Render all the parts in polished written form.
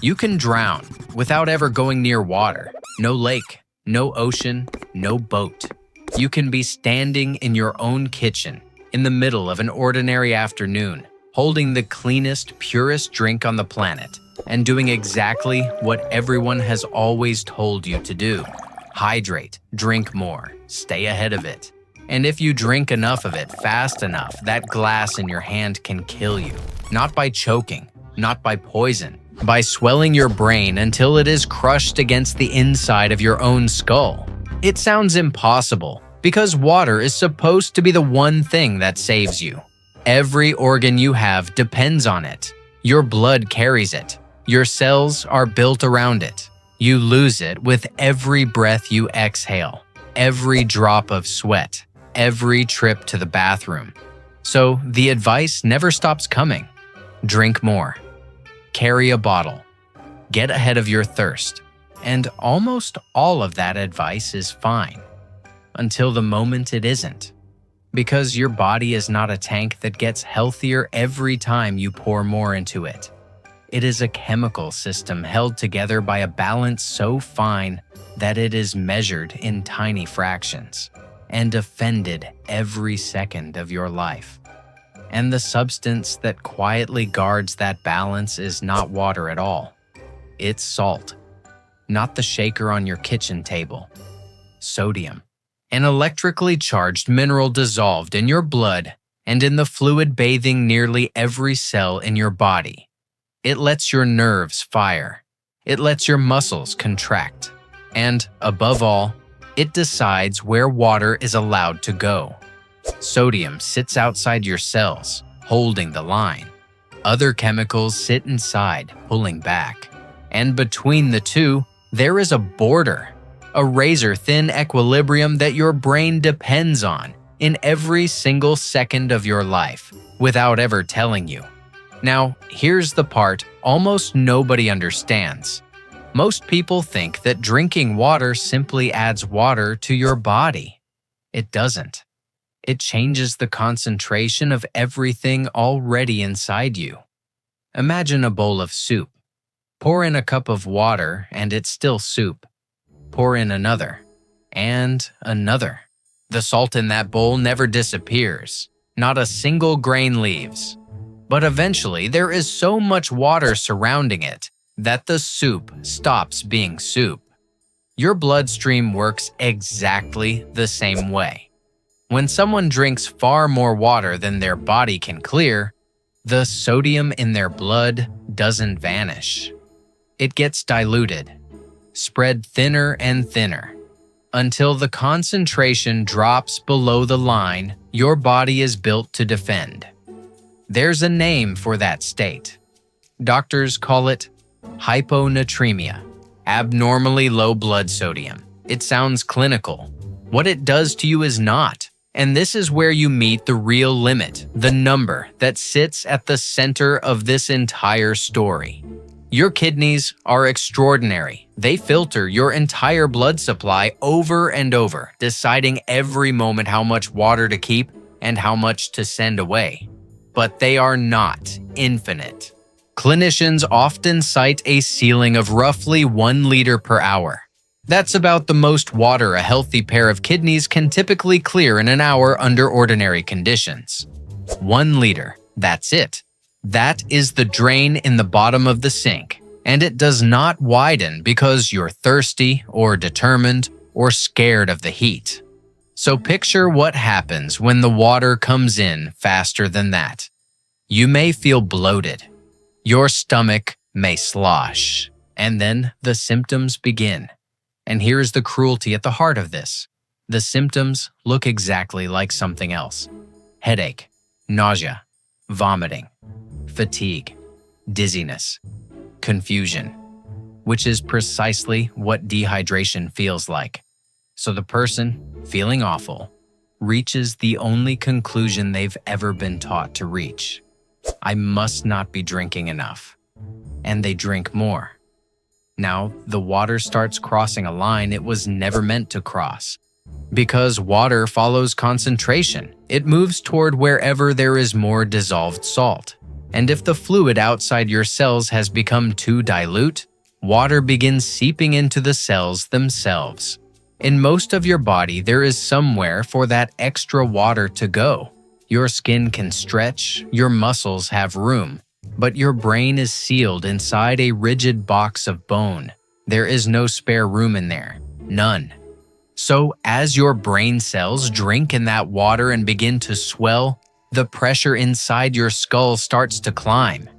You can drown without ever going near water. No lake, no ocean, no boat. You can be standing in your own kitchen in the middle of an ordinary afternoon, holding the cleanest, purest drink on the planet, and doing exactly what everyone has always told you to do. Hydrate, drink more, stay ahead of it. And if you drink enough of it fast enough, that glass in your hand can kill you. Not by choking, not by poison, by swelling your brain until it is crushed against the inside of your own skull. It sounds impossible because water is supposed to be the one thing that saves you. Every organ you have depends on it. Your blood carries it. Your cells are built around it. You lose it with every breath you exhale, every drop of sweat, every trip to the bathroom. So the advice never stops coming. Drink more. Carry a bottle. Get ahead of your thirst. And almost all of that advice is fine. Until the moment it isn't. Because your body is not a tank that gets healthier every time you pour more into it. It is a chemical system held together by a balance so fine that it is measured in tiny fractions and defended every second of your life. And the substance that quietly guards that balance is not water at all. It's salt, not the shaker on your kitchen table. Sodium, an electrically charged mineral dissolved in your blood and in the fluid bathing nearly every cell in your body. It lets your nerves fire. It lets your muscles contract. And, above all, it decides where water is allowed to go. Sodium sits outside your cells, holding the line. Other chemicals sit inside, pulling back. And between the two, there is a border, a razor-thin equilibrium that your brain depends on in every single second of your life, without ever telling you. Now, here's the part almost nobody understands. Most people think that drinking water simply adds water to your body. It doesn't. It changes the concentration of everything already inside you. Imagine a bowl of soup. Pour in a cup of water and it's still soup. Pour in another, and another. The salt in that bowl never disappears. Not a single grain leaves. But eventually, there is so much water surrounding it that the soup stops being soup. Your bloodstream works exactly the same way. When someone drinks far more water than their body can clear, the sodium in their blood doesn't vanish. It gets diluted, spread thinner and thinner, until the concentration drops below the line your body is built to defend. There's a name for that state. Doctors call it hyponatremia, abnormally low blood sodium. It sounds clinical. What it does to you is not. And this is where you meet the real limit, the number that sits at the center of this entire story. Your kidneys are extraordinary. They filter your entire blood supply over and over, deciding every moment how much water to keep and how much to send away. But they are not infinite. Clinicians often cite a ceiling of roughly 1 liter per hour. That's about the most water a healthy pair of kidneys can typically clear in an hour under ordinary conditions. 1 liter, that's it. That is the drain in the bottom of the sink, and it does not widen because you're thirsty or determined or scared of the heat. So picture what happens when the water comes in faster than that. You may feel bloated. Your stomach may slosh. And then the symptoms begin. And here's the cruelty at the heart of this. The symptoms look exactly like something else. Headache, nausea, vomiting, fatigue, dizziness, confusion, which is precisely what dehydration feels like. So the person, feeling awful, reaches the only conclusion they've ever been taught to reach. I must not be drinking enough. And they drink more. Now, the water starts crossing a line it was never meant to cross. Because water follows concentration, it moves toward wherever there is more dissolved salt. And if the fluid outside your cells has become too dilute, water begins seeping into the cells themselves. In most of your body, there is somewhere for that extra water to go. Your skin can stretch, your muscles have room, but your brain is sealed inside a rigid box of bone. There is no spare room in there, none. So as your brain cells drink in that water and begin to swell, the pressure inside your skull starts to climb.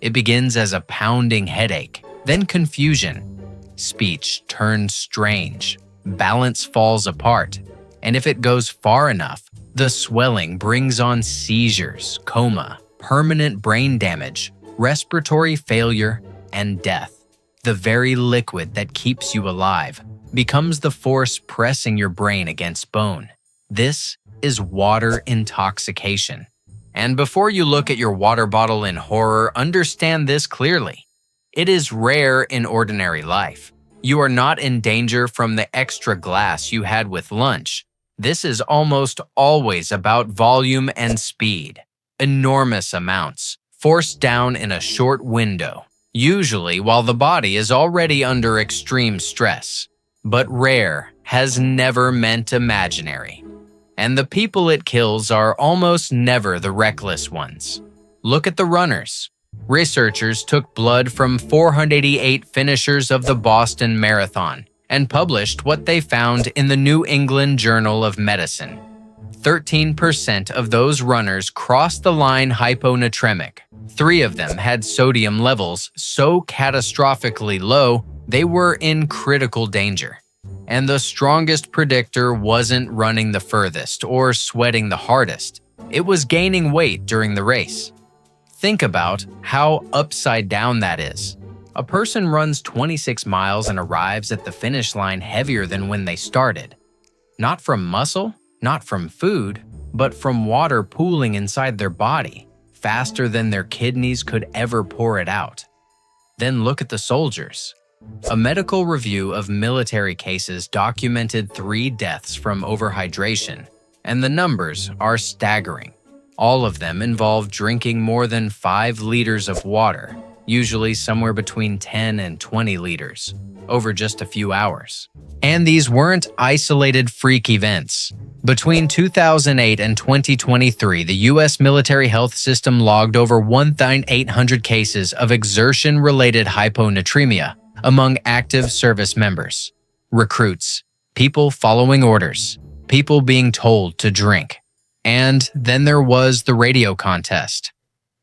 It begins as a pounding headache, then confusion. Speech turns strange, balance falls apart, and if it goes far enough, the swelling brings on seizures, coma, permanent brain damage, respiratory failure, and death. The very liquid that keeps you alive becomes the force pressing your brain against bone. This is water intoxication. And before you look at your water bottle in horror, understand this clearly. It is rare in ordinary life. You are not in danger from the extra glass you had with lunch. This is almost always about volume and speed. Enormous amounts, forced down in a short window, usually while the body is already under extreme stress. But rare has never meant imaginary. And the people it kills are almost never the reckless ones. Look at the runners. Researchers took blood from 488 finishers of the Boston Marathon and published what they found in the New England Journal of Medicine. 13% of those runners crossed the line hyponatremic. 3 of them had sodium levels so catastrophically low they were in critical danger. And the strongest predictor wasn't running the furthest or sweating the hardest. It was gaining weight during the race. Think about how upside down that is. A person runs 26 miles and arrives at the finish line heavier than when they started. Not from muscle, not from food, but from water pooling inside their body, faster than their kidneys could ever pour it out. Then look at the soldiers. A medical review of military cases documented 3 deaths from overhydration, and the numbers are staggering. All of them involved drinking more than 5 liters of water, usually somewhere between 10 and 20 liters, over just a few hours. And these weren't isolated freak events. Between 2008 and 2023, the U.S. military health system logged over 1,800 cases of exertion-related hyponatremia among active service members, recruits, people following orders, people being told to drink. And then there was the radio contest.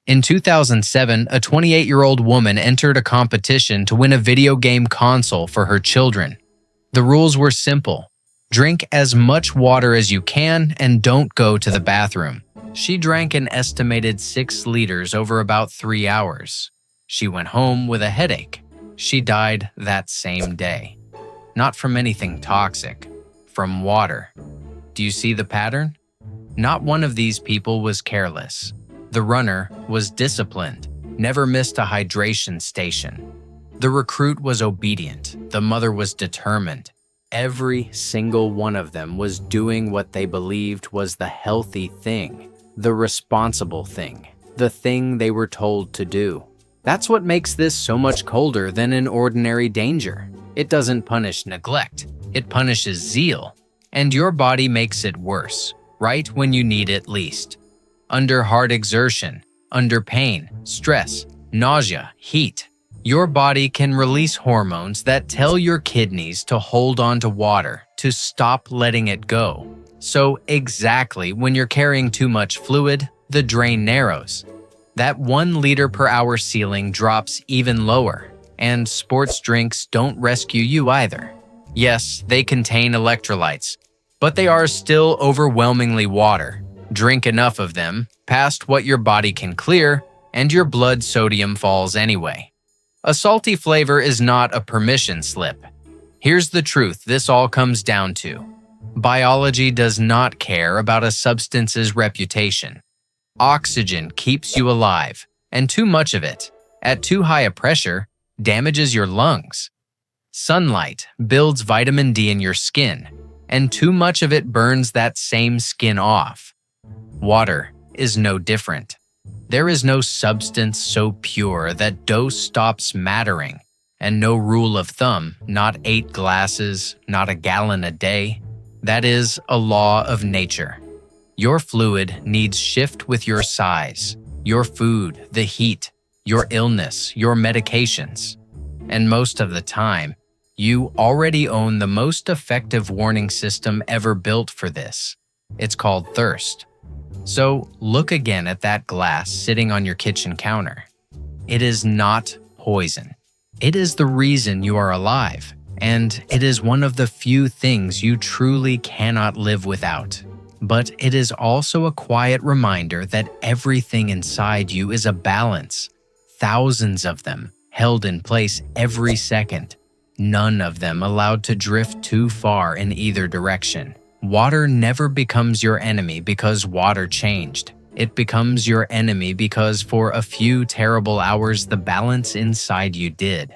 In 2007, a 28-year-old woman entered a competition to win a video game console for her children. The rules were simple. Drink as much water as you can and don't go to the bathroom. She drank an estimated 6 liters over about 3 hours. She went home with a headache. She died that same day. Not from anything toxic, from water. Do you see the pattern? Not one of these people was careless. The runner was disciplined, never missed a hydration station. The recruit was obedient. The mother was determined. Every single one of them was doing what they believed was the healthy thing, the responsible thing, the thing they were told to do. That's what makes this so much colder than an ordinary danger. It doesn't punish neglect, it punishes zeal. And your body makes it worse, right when you need it least. Under hard exertion, under pain, stress, nausea, heat, your body can release hormones that tell your kidneys to hold on to water, to stop letting it go. So exactly when you're carrying too much fluid, the drain narrows. That 1 liter per hour ceiling drops even lower, and sports drinks don't rescue you either. Yes, they contain electrolytes, but they are still overwhelmingly water. Drink enough of them, past what your body can clear, and your blood sodium falls anyway. A salty flavor is not a permission slip. Here's the truth this all comes down to. Biology does not care about a substance's reputation. Oxygen keeps you alive, and too much of it, at too high a pressure, damages your lungs. Sunlight builds vitamin D in your skin, and too much of it burns that same skin off. Water is no different. There is no substance so pure that dose stops mattering, and no rule of thumb, not 8 glasses, not a gallon a day. That is a law of nature. Your fluid needs shift with your size, your food, the heat, your illness, your medications. And most of the time, you already own the most effective warning system ever built for this. It's called thirst. So look again at that glass sitting on your kitchen counter. It is not poison. It is the reason you are alive, and it is one of the few things you truly cannot live without. But it is also a quiet reminder that everything inside you is a balance, thousands of them held in place every second, none of them allowed to drift too far in either direction. Water never becomes your enemy because water changed. It becomes your enemy because for a few terrible hours the balance inside you did.